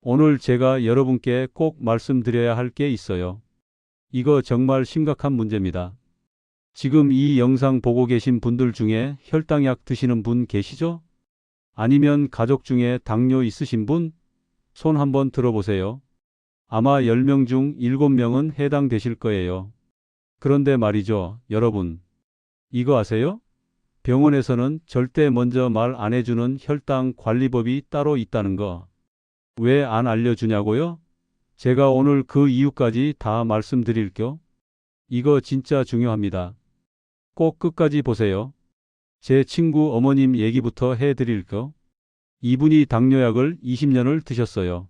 오늘 제가 여러분께 꼭 말씀드려야 할 게 있어요. 이거 정말 심각한 문제입니다. 지금 이 영상 보고 계신 분들 중에 혈당약 드시는 분 계시죠? 아니면 가족 중에 당뇨 있으신 분? 손 한번 들어보세요. 아마 10명 중 7명은 해당되실 거예요. 그런데 말이죠, 여러분. 이거 아세요? 병원에서는 절대 먼저 말 안 해주는 혈당 관리법이 따로 있다는 거. 왜 안 알려주냐고요? 제가 오늘 그 이유까지 다 말씀드릴게요. 이거 진짜 중요합니다. 꼭 끝까지 보세요. 제 친구 어머님 얘기부터 해드릴게요. 이분이 당뇨약을 20년을 드셨어요.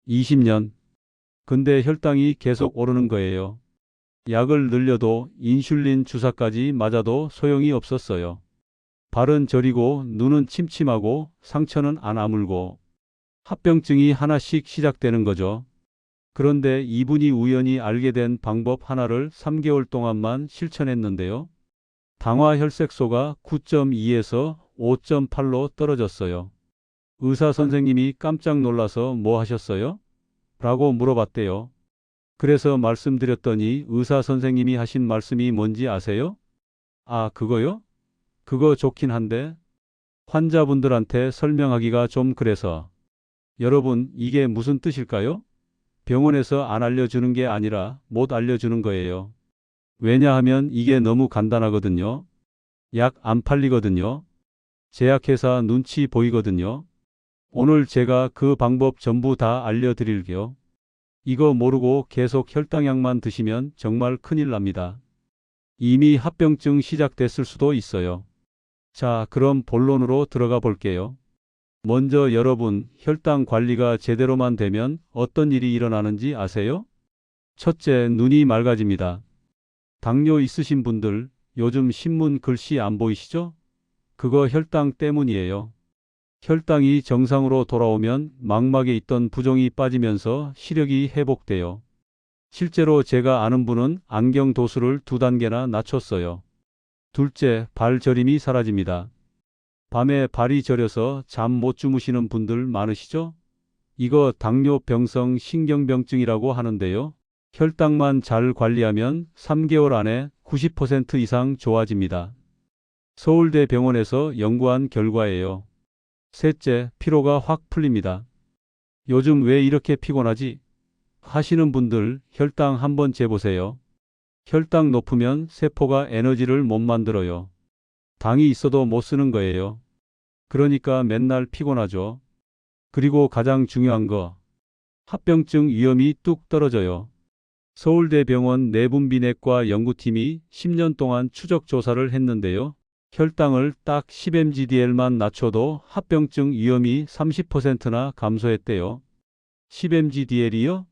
20년. 근데 혈당이 계속 오르는 거예요. 약을 늘려도 인슐린 주사까지 맞아도 소용이 없었어요. 발은 저리고 눈은 침침하고 상처는 안 아물고 합병증이 하나씩 시작되는 거죠. 그런데 이분이 우연히 알게 된 방법 하나를 3개월 동안만 실천했는데요. 당화혈색소가 9.2에서 5.8로 떨어졌어요. 의사 선생님이 깜짝 놀라서 뭐 하셨어요? 라고 물어봤대요. 그래서 말씀드렸더니 의사 선생님이 하신 말씀이 뭔지 아세요? 아, 그거요? 그거 좋긴 한데 환자분들한테 설명하기가 좀 그래서. 여러분, 이게 무슨 뜻일까요? 병원에서 안 알려주는 게 아니라 못 알려주는 거예요. 왜냐하면 이게 너무 간단하거든요. 약 안 팔리거든요. 제약회사 눈치 보이거든요. 오늘 제가 그 방법 전부 다 알려드릴게요. 이거 모르고 계속 혈당약만 드시면 정말 큰일 납니다. 이미 합병증 시작됐을 수도 있어요. 자, 그럼 본론으로 들어가 볼게요. 먼저 여러분, 혈당 관리가 제대로만 되면 어떤 일이 일어나는지 아세요? 첫째, 눈이 맑아집니다. 당뇨 있으신 분들, 요즘 신문 글씨 안 보이시죠? 그거 혈당 때문이에요. 혈당이 정상으로 돌아오면 망막에 있던 부종이 빠지면서 시력이 회복돼요. 실제로 제가 아는 분은 안경 도수를 2단계나 낮췄어요. 둘째, 발 저림이 사라집니다. 밤에 발이 저려서 잠 못 주무시는 분들 많으시죠? 이거 당뇨병성 신경병증이라고 하는데요. 혈당만 잘 관리하면 3개월 안에 90% 이상 좋아집니다. 서울대병원에서 연구한 결과예요. 셋째, 피로가 확 풀립니다. 요즘 왜 이렇게 피곤하지? 하시는 분들 혈당 한번 재보세요. 혈당 높으면 세포가 에너지를 못 만들어요. 당이 있어도 못 쓰는 거예요. 그러니까 맨날 피곤하죠. 그리고 가장 중요한 거, 합병증 위험이 뚝 떨어져요. 서울대병원 내분비내과 연구팀이 10년 동안 추적 조사를 했는데요. 혈당을 딱 10mgdl만 낮춰도 합병증 위험이 30%나 감소했대요. 10mgdl이요?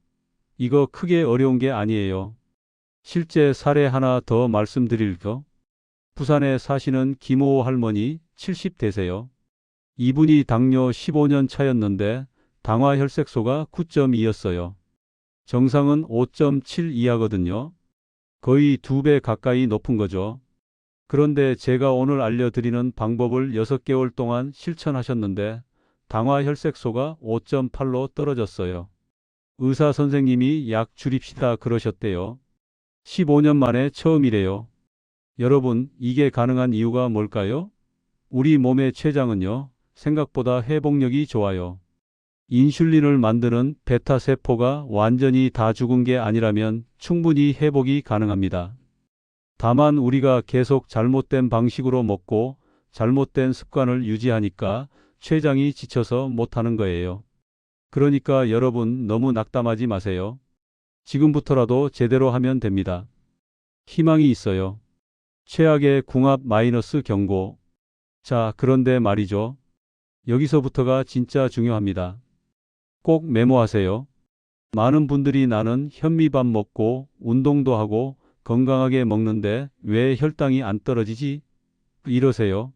이거 크게 어려운 게 아니에요. 실제 사례 하나 더 말씀드릴게요. 부산에 사시는 김호 할머니 70대세요. 이분이 당뇨 15년 차였는데 당화혈색소가 9.2였어요. 정상은 5.7 이하거든요. 거의 2배 가까이 높은 거죠. 그런데 제가 오늘 알려드리는 방법을 6개월 동안 실천하셨는데 당화혈색소가 5.8로 떨어졌어요. 의사 선생님이 약 줄입시다 그러셨대요. 15년 만에 처음이래요. 여러분, 이게 가능한 이유가 뭘까요? 우리 몸의 췌장은요, 생각보다 회복력이 좋아요. 인슐린을 만드는 베타 세포가 완전히 다 죽은 게 아니라면 충분히 회복이 가능합니다. 다만 우리가 계속 잘못된 방식으로 먹고 잘못된 습관을 유지하니까 췌장이 지쳐서 못하는 거예요. 그러니까 여러분 너무 낙담하지 마세요. 지금부터라도 제대로 하면 됩니다. 희망이 있어요. 최악의 궁합 마이너스 경고. 자, 그런데 말이죠. 여기서부터가 진짜 중요합니다. 꼭 메모하세요. 많은 분들이 나는 현미밥 먹고 운동도 하고 건강하게 먹는데 왜 혈당이 안 떨어지지? 이러세요.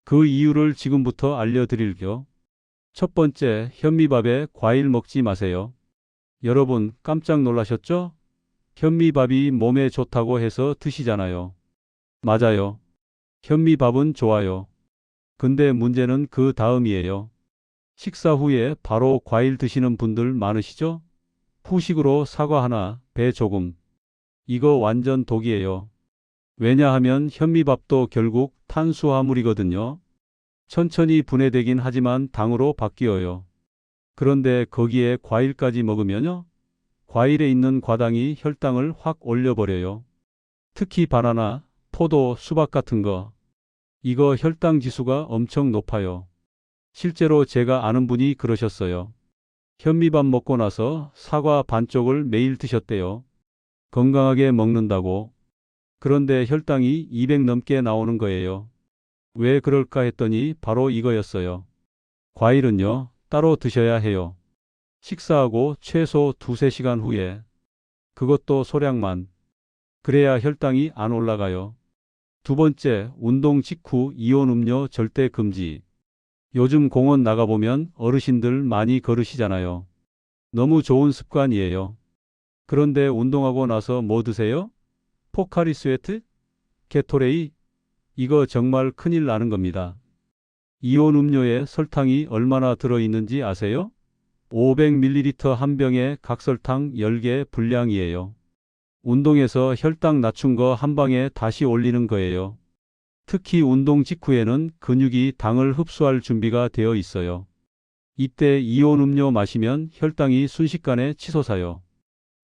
그 이유를 지금부터 알려드릴게요. 첫 번째, 현미밥에 과일 먹지 마세요. 여러분 깜짝 놀라셨죠? 현미밥이 몸에 좋다고 해서 드시잖아요. 맞아요. 현미밥은 좋아요. 근데 문제는 그 다음이에요. 식사 후에 바로 과일 드시는 분들 많으시죠? 후식으로 사과 하나, 배 조금. 이거 완전 독이에요. 왜냐하면 현미밥도 결국 탄수화물이거든요. 천천히 분해되긴 하지만 당으로 바뀌어요. 그런데 거기에 과일까지 먹으면요. 과일에 있는 과당이 혈당을 확 올려버려요. 특히 바나나, 포도, 수박 같은 거. 이거 혈당 지수가 엄청 높아요. 실제로 제가 아는 분이 그러셨어요. 현미밥 먹고 나서 사과 반쪽을 매일 드셨대요. 건강하게 먹는다고. 그런데 혈당이 200 넘게 나오는 거예요. 왜 그럴까 했더니 바로 이거였어요. 과일은요, 따로 드셔야 해요. 식사하고 최소 2~3시간 후에. 그것도 소량만. 그래야 혈당이 안 올라가요. 두 번째, 운동 직후 이온 음료 절대 금지. 요즘 공원 나가보면 어르신들 많이 걸으시잖아요. 너무 좋은 습관이에요. 그런데 운동하고 나서 뭐 드세요? 포카리 스웨트? 게토레이? 이거 정말 큰일 나는 겁니다. 이온 음료에 설탕이 얼마나 들어있는지 아세요? 500ml 한 병에 각설탕 10개 분량이에요. 운동에서 혈당 낮춘 거 한 방에 다시 올리는 거예요. 특히 운동 직후에는 근육이 당을 흡수할 준비가 되어 있어요. 이때 이온 음료 마시면 혈당이 순식간에 치솟아요.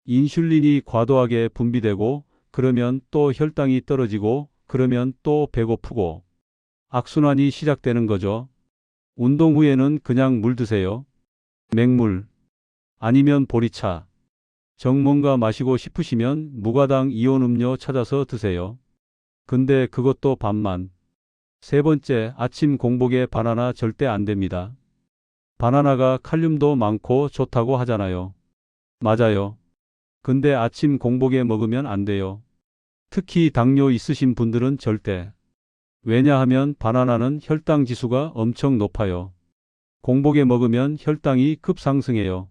인슐린이 과도하게 분비되고 그러면 또 혈당이 떨어지고 그러면 또 배고프고 악순환이 시작되는 거죠. 운동 후에는 그냥 물 드세요. 맹물 아니면 보리차. 정 뭔가 마시고 싶으시면 무가당 이온 음료 찾아서 드세요. 근데 그것도 반만. 세 번째, 아침 공복에 바나나 절대 안 됩니다. 바나나가 칼륨도 많고 좋다고 하잖아요. 맞아요. 근데 아침 공복에 먹으면 안 돼요. 특히 당뇨 있으신 분들은 절대. 왜냐하면 바나나는 혈당 지수가 엄청 높아요. 공복에 먹으면 혈당이 급상승해요.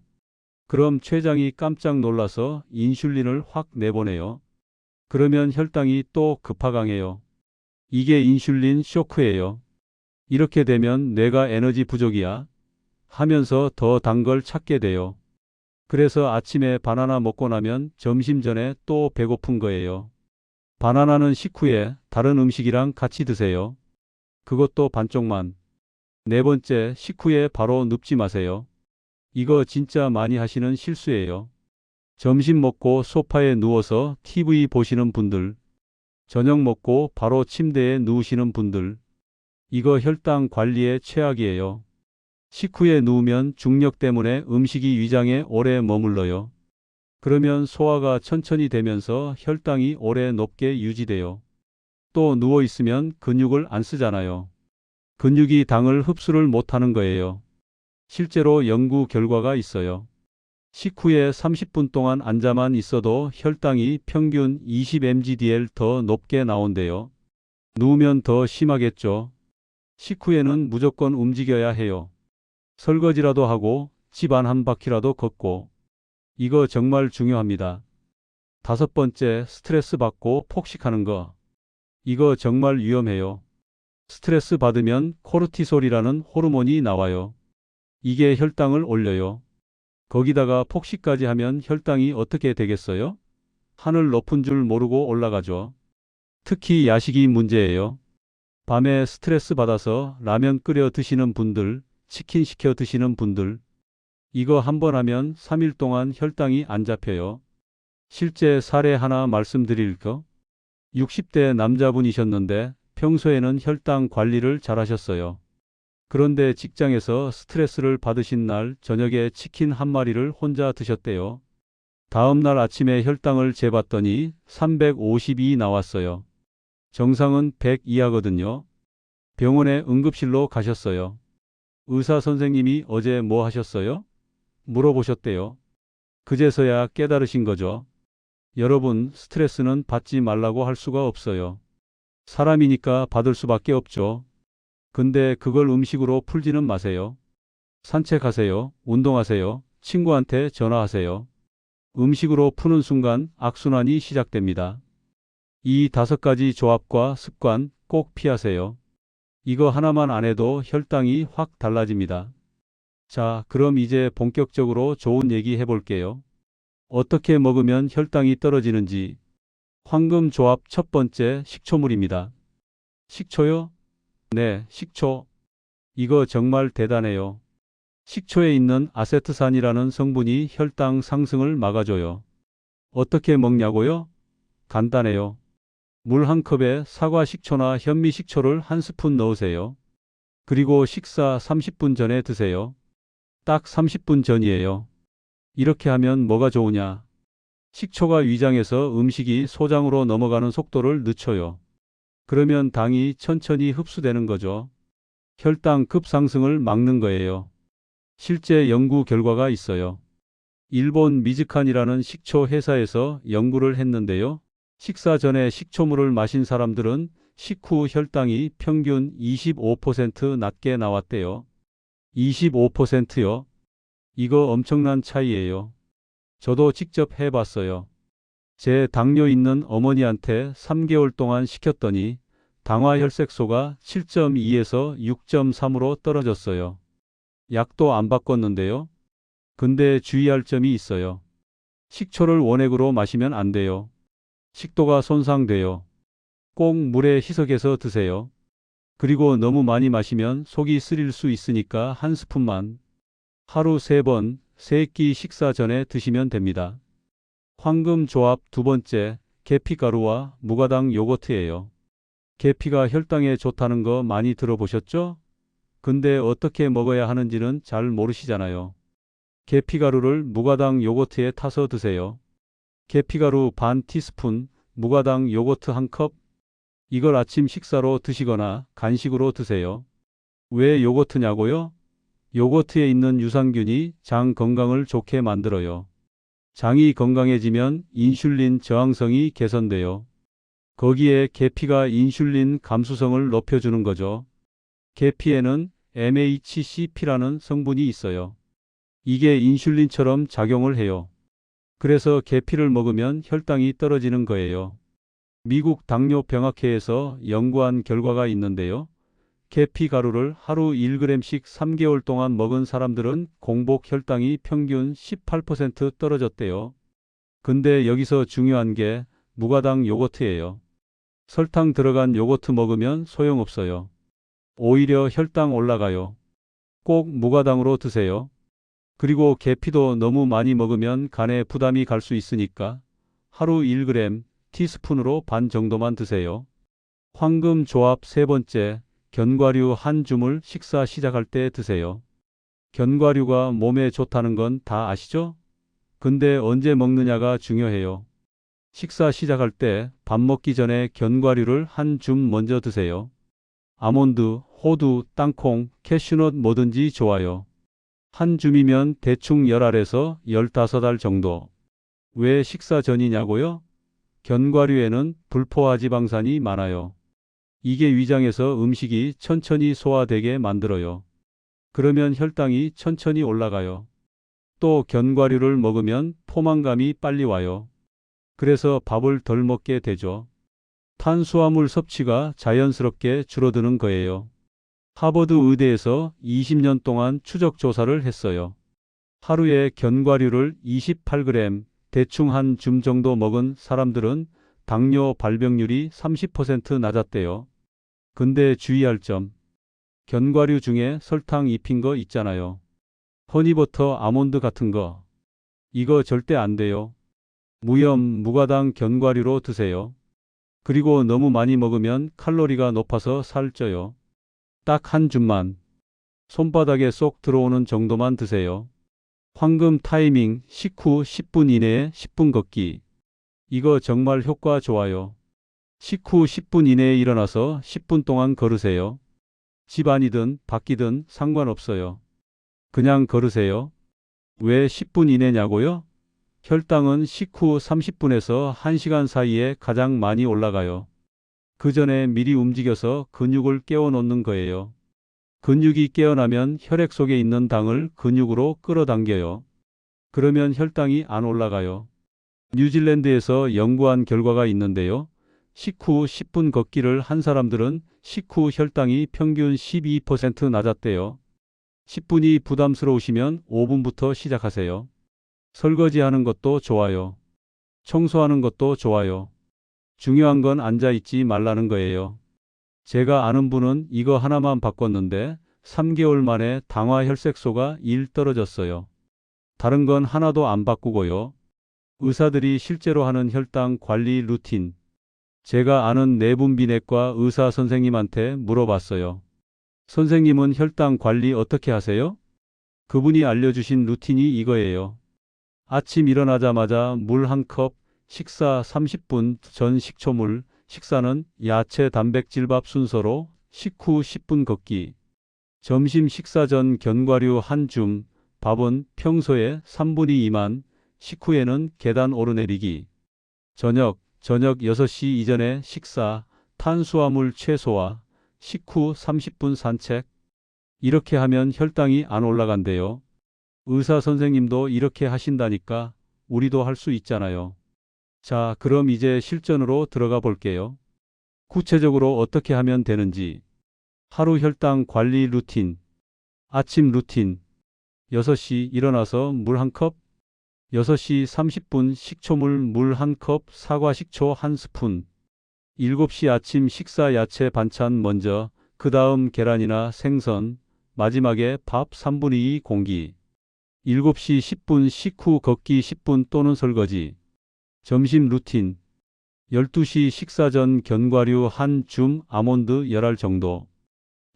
그럼 췌장이 깜짝 놀라서 인슐린을 확 내보내요. 그러면 혈당이 또 급하강해요. 이게 인슐린 쇼크예요. 이렇게 되면 뇌가 에너지 부족이야 하면서 더 단 걸 찾게 돼요. 그래서 아침에 바나나 먹고 나면 점심 전에 또 배고픈 거예요. 바나나는 식후에 다른 음식이랑 같이 드세요. 그것도 반쪽만. 네 번째, 식후에 바로 눕지 마세요. 이거 진짜 많이 하시는 실수예요. 점심 먹고 소파에 누워서 TV 보시는 분들, 저녁 먹고 바로 침대에 누우시는 분들, 이거 혈당 관리에 최악이에요. 식후에 누우면 중력 때문에 음식이 위장에 오래 머물러요. 그러면 소화가 천천히 되면서 혈당이 오래 높게 유지돼요. 또 누워 있으면 근육을 안 쓰잖아요. 근육이 당을 흡수를 못하는 거예요. 실제로 연구 결과가 있어요. 식후에 30분 동안 앉아만 있어도 혈당이 평균 20mg/dl 더 높게 나온대요. 누우면 더 심하겠죠. 식후에는 무조건 움직여야 해요. 설거지라도 하고 집 안 한 바퀴라도 걷고. 이거 정말 중요합니다. 다섯 번째, 스트레스 받고 폭식하는 거. 이거 정말 위험해요. 스트레스 받으면 코르티솔이라는 호르몬이 나와요. 이게 혈당을 올려요. 거기다가 폭식까지 하면 혈당이 어떻게 되겠어요? 하늘 높은 줄 모르고 올라가죠. 특히 야식이 문제예요. 밤에 스트레스 받아서 라면 끓여 드시는 분들, 치킨 시켜 드시는 분들, 이거 한 번 하면 3일 동안 혈당이 안 잡혀요. 실제 사례 하나 말씀드릴까? 60대 남자분이셨는데 평소에는 혈당 관리를 잘 하셨어요. 그런데 직장에서 스트레스를 받으신 날 저녁에 치킨 한 마리를 혼자 드셨대요. 다음 날 아침에 혈당을 재봤더니 352 나왔어요. 정상은 100 이하거든요. 병원에 응급실로 가셨어요. 의사 선생님이 어제 뭐 하셨어요? 물어보셨대요. 그제서야 깨달으신 거죠. 여러분, 스트레스는 받지 말라고 할 수가 없어요. 사람이니까 받을 수밖에 없죠. 근데 그걸 음식으로 풀지는 마세요. 산책하세요. 운동하세요. 친구한테 전화하세요. 음식으로 푸는 순간 악순환이 시작됩니다. 이 5가지 조합과 습관 꼭 피하세요. 이거 하나만 안 해도 혈당이 확 달라집니다. 자, 그럼 이제 본격적으로 좋은 얘기 해볼게요. 어떻게 먹으면 혈당이 떨어지는지. 황금 조합 첫 번째, 식초물입니다. 식초요? 네, 식초. 이거 정말 대단해요. 식초에 있는 아세트산이라는 성분이 혈당 상승을 막아줘요. 어떻게 먹냐고요? 간단해요. 물 한 컵에 사과 식초나 현미 식초를 한 스푼 넣으세요. 그리고 식사 30분 전에 드세요. 딱 30분 전이에요. 이렇게 하면 뭐가 좋으냐? 식초가 위장에서 음식이 소장으로 넘어가는 속도를 늦춰요. 그러면 당이 천천히 흡수되는 거죠. 혈당 급상승을 막는 거예요. 실제 연구 결과가 있어요. 일본 미즈칸이라는 식초 회사에서 연구를 했는데요. 식사 전에 식초물을 마신 사람들은 식후 혈당이 평균 25% 낮게 나왔대요. 25%요? 이거 엄청난 차이예요. 저도 직접 해봤어요. 제 당뇨 있는 어머니한테 3개월 동안 시켰더니 당화혈색소가 7.2에서 6.3으로 떨어졌어요. 약도 안 바꿨는데요. 근데 주의할 점이 있어요. 식초를 원액으로 마시면 안 돼요. 식도가 손상돼요. 꼭 물에 희석해서 드세요. 그리고 너무 많이 마시면 속이 쓰릴 수 있으니까 한 스푼만. 하루 3번, 3끼 식사 전에 드시면 됩니다. 황금 조합 두 번째, 계피가루와 무가당 요거트예요. 계피가 혈당에 좋다는 거 많이 들어보셨죠? 근데 어떻게 먹어야 하는지는 잘 모르시잖아요. 계피가루를 무가당 요거트에 타서 드세요. 계피가루 반 티스푼, 무가당 요거트 한 컵. 이걸 아침 식사로 드시거나 간식으로 드세요. 왜 요거트냐고요? 요거트에 있는 유산균이 장 건강을 좋게 만들어요. 장이 건강해지면 인슐린 저항성이 개선돼요. 거기에 계피가 인슐린 감수성을 높여주는 거죠. 계피에는 MHCP라는 성분이 있어요. 이게 인슐린처럼 작용을 해요. 그래서 계피를 먹으면 혈당이 떨어지는 거예요. 미국 당뇨병학회에서 연구한 결과가 있는데요. 계피 가루를 하루 1g씩 3개월 동안 먹은 사람들은 공복 혈당이 평균 18% 떨어졌대요. 근데 여기서 중요한 게 무가당 요거트예요. 설탕 들어간 요거트 먹으면 소용없어요. 오히려 혈당 올라가요. 꼭 무가당으로 드세요. 그리고 계피도 너무 많이 먹으면 간에 부담이 갈 수 있으니까 하루 1g, 티스푼으로 반 정도만 드세요. 황금 조합 세 번째, 견과류 한 줌을 식사 시작할 때 드세요. 견과류가 몸에 좋다는 건 다 아시죠? 근데 언제 먹느냐가 중요해요. 식사 시작할 때 밥 먹기 전에 견과류를 한 줌 먼저 드세요. 아몬드, 호두, 땅콩, 캐슈넛 뭐든지 좋아요. 한 줌이면 대충 10알에서 15알 정도. 왜 식사 전이냐고요? 견과류에는 불포화 지방산이 많아요. 이게 위장에서 음식이 천천히 소화되게 만들어요. 그러면 혈당이 천천히 올라가요. 또 견과류를 먹으면 포만감이 빨리 와요. 그래서 밥을 덜 먹게 되죠. 탄수화물 섭취가 자연스럽게 줄어드는 거예요. 하버드 의대에서 20년 동안 추적 조사를 했어요. 하루에 견과류를 28g, 대충 한 줌 정도 먹은 사람들은 당뇨 발병률이 30% 낮았대요. 근데 주의할 점. 견과류 중에 설탕 입힌 거 있잖아요. 허니버터, 아몬드 같은 거. 이거 절대 안 돼요. 무염, 무가당 견과류로 드세요. 그리고 너무 많이 먹으면 칼로리가 높아서 살쪄요. 딱 한 줌만. 손바닥에 쏙 들어오는 정도만 드세요. 황금 타이밍, 식후 10분 이내에 10분 걷기. 이거 정말 효과 좋아요. 식후 10분 이내에 일어나서 10분 동안 걸으세요. 집 안이든 밖이든 상관없어요. 그냥 걸으세요. 왜 10분 이내냐고요? 혈당은 식후 30분에서 1시간 사이에 가장 많이 올라가요. 그 전에 미리 움직여서 근육을 깨워놓는 거예요. 근육이 깨어나면 혈액 속에 있는 당을 근육으로 끌어당겨요. 그러면 혈당이 안 올라가요. 뉴질랜드에서 연구한 결과가 있는데요. 식후 10분 걷기를 한 사람들은 식후 혈당이 평균 12% 낮았대요. 10분이 부담스러우시면 5분부터 시작하세요. 설거지하는 것도 좋아요. 청소하는 것도 좋아요. 중요한 건 앉아있지 말라는 거예요. 제가 아는 분은 이거 하나만 바꿨는데 3개월 만에 당화 혈색소가 1 떨어졌어요. 다른 건 하나도 안 바꾸고요. 의사들이 실제로 하는 혈당 관리 루틴. 제가 아는 내분비내과 의사 선생님한테 물어봤어요. 선생님은 혈당 관리 어떻게 하세요? 그분이 알려주신 루틴이 이거예요. 아침 일어나자마자 물 1컵, 식사 30분 전 식초물, 식사는 야채 단백질밥 순서로 식후 10분 걷기. 점심 식사 전 견과류 한 줌, 밥은 평소에 3분의 2만, 식후에는 계단 오르내리기. 저녁 6시 이전에 식사, 탄수화물 최소화, 식후 30분 산책. 이렇게 하면 혈당이 안 올라간대요. 의사 선생님도 이렇게 하신다니까 우리도 할 수 있잖아요. 자, 그럼 이제 실전으로 들어가 볼게요. 구체적으로 어떻게 하면 되는지. 하루 혈당 관리 루틴. 아침 루틴. 6시 일어나서 물 1컵. 6시 30분 식초물 물 1컵, 사과 식초 1스푼. 7시 아침 식사 야채 반찬 먼저, 그 다음 계란이나 생선, 마지막에 밥 3분의 2 공기. 7시 10분 식후 걷기 10분 또는 설거지. 점심 루틴. 12시 식사 전 견과류 한 줌, 아몬드 10알 정도.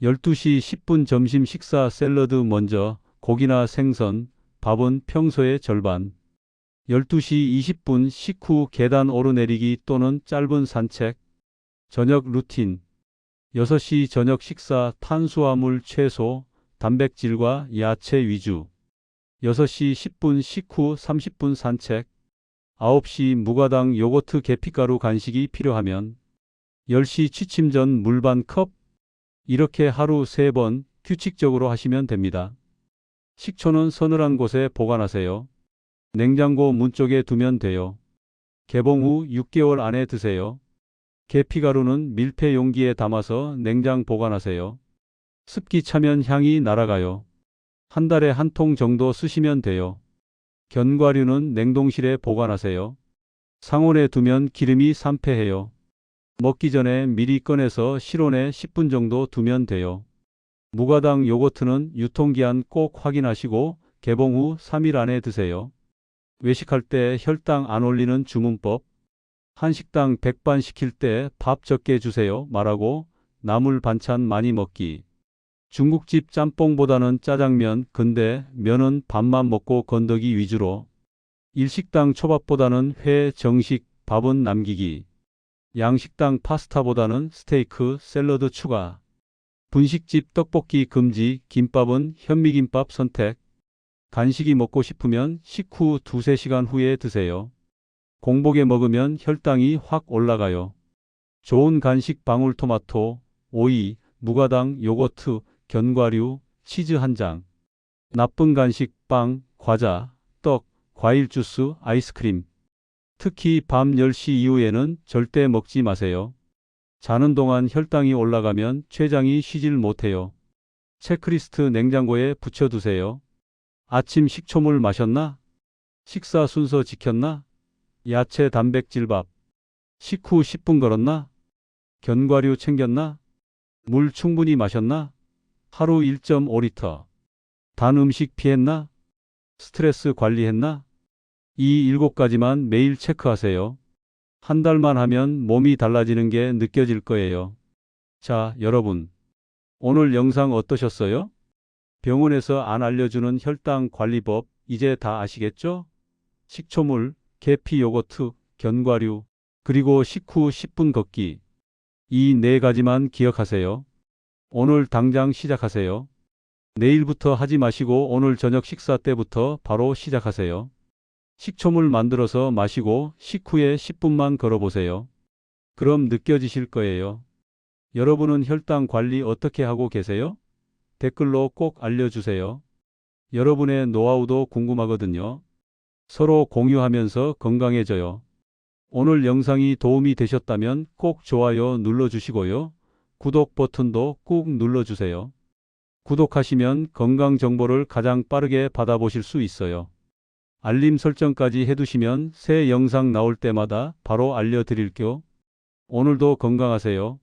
12시 10분 점심 식사 샐러드 먼저, 고기나 생선, 밥은 평소의 절반. 12시 20분 식후 계단 오르내리기 또는 짧은 산책. 저녁 루틴. 6시 저녁 식사 탄수화물 최소, 단백질과 야채 위주. 6시 10분 식후 30분 산책. 9시 무가당 요거트 계피가루 간식이 필요하면 10시 취침 전 물 반 컵. 이렇게 하루 3번 규칙적으로 하시면 됩니다. 식초는 서늘한 곳에 보관하세요. 냉장고 문 쪽에 두면 돼요. 개봉 후 6개월 안에 드세요. 계피가루는 밀폐 용기에 담아서 냉장 보관하세요. 습기 차면 향이 날아가요. 한 달에 한 통 정도 쓰시면 돼요. 견과류는 냉동실에 보관하세요. 상온에 두면 기름이 산패해요. 먹기 전에 미리 꺼내서 실온에 10분 정도 두면 돼요. 무가당 요거트는 유통기한 꼭 확인하시고 개봉 후 3일 안에 드세요. 외식할 때 혈당 안 올리는 주문법. 한식당 백반 시킬 때 밥 적게 주세요 말하고 나물 반찬 많이 먹기. 중국집 짬뽕보다는 짜장면, 근데 면은 밥만 먹고 건더기 위주로. 일식당 초밥보다는 회, 정식, 밥은 남기기. 양식당 파스타보다는 스테이크, 샐러드 추가. 분식집 떡볶이 금지, 김밥은 현미김밥 선택. 간식이 먹고 싶으면 식후 2~3시간 후에 드세요. 공복에 먹으면 혈당이 확 올라가요. 좋은 간식 방울토마토, 오이, 무가당 요거트, 견과류, 치즈 한 장. 나쁜 간식 빵, 과자, 떡, 과일 주스, 아이스크림. 특히 밤 10시 이후에는 절대 먹지 마세요. 자는 동안 혈당이 올라가면 췌장이 쉬질 못해요. 체크리스트 냉장고에 붙여두세요. 아침 식초물 마셨나? 식사 순서 지켰나? 야채 단백질밥. 식후 10분 걸었나? 견과류 챙겼나? 물 충분히 마셨나? 하루 1.5리터. 단 음식 피했나? 스트레스 관리했나? 이 7가지만 매일 체크하세요. 한 달만 하면 몸이 달라지는 게 느껴질 거예요. 자, 여러분. 오늘 영상 어떠셨어요? 병원에서 안 알려주는 혈당 관리법 이제 다 아시겠죠? 식초물, 계피 요거트, 견과류, 그리고 식후 10분 걷기. 이 4가지만 기억하세요. 오늘 당장 시작하세요. 내일부터 하지 마시고 오늘 저녁 식사 때부터 바로 시작하세요. 식초물 만들어서 마시고 식후에 10분만 걸어보세요. 그럼 느껴지실 거예요. 여러분은 혈당 관리 어떻게 하고 계세요? 댓글로 꼭 알려주세요. 여러분의 노하우도 궁금하거든요. 서로 공유하면서 건강해져요. 오늘 영상이 도움이 되셨다면 꼭 좋아요 눌러주시고요. 구독 버튼도 꾹 눌러주세요. 구독하시면 건강 정보를 가장 빠르게 받아보실 수 있어요. 알림 설정까지 해두시면 새 영상 나올 때마다 바로 알려드릴게요. 오늘도 건강하세요.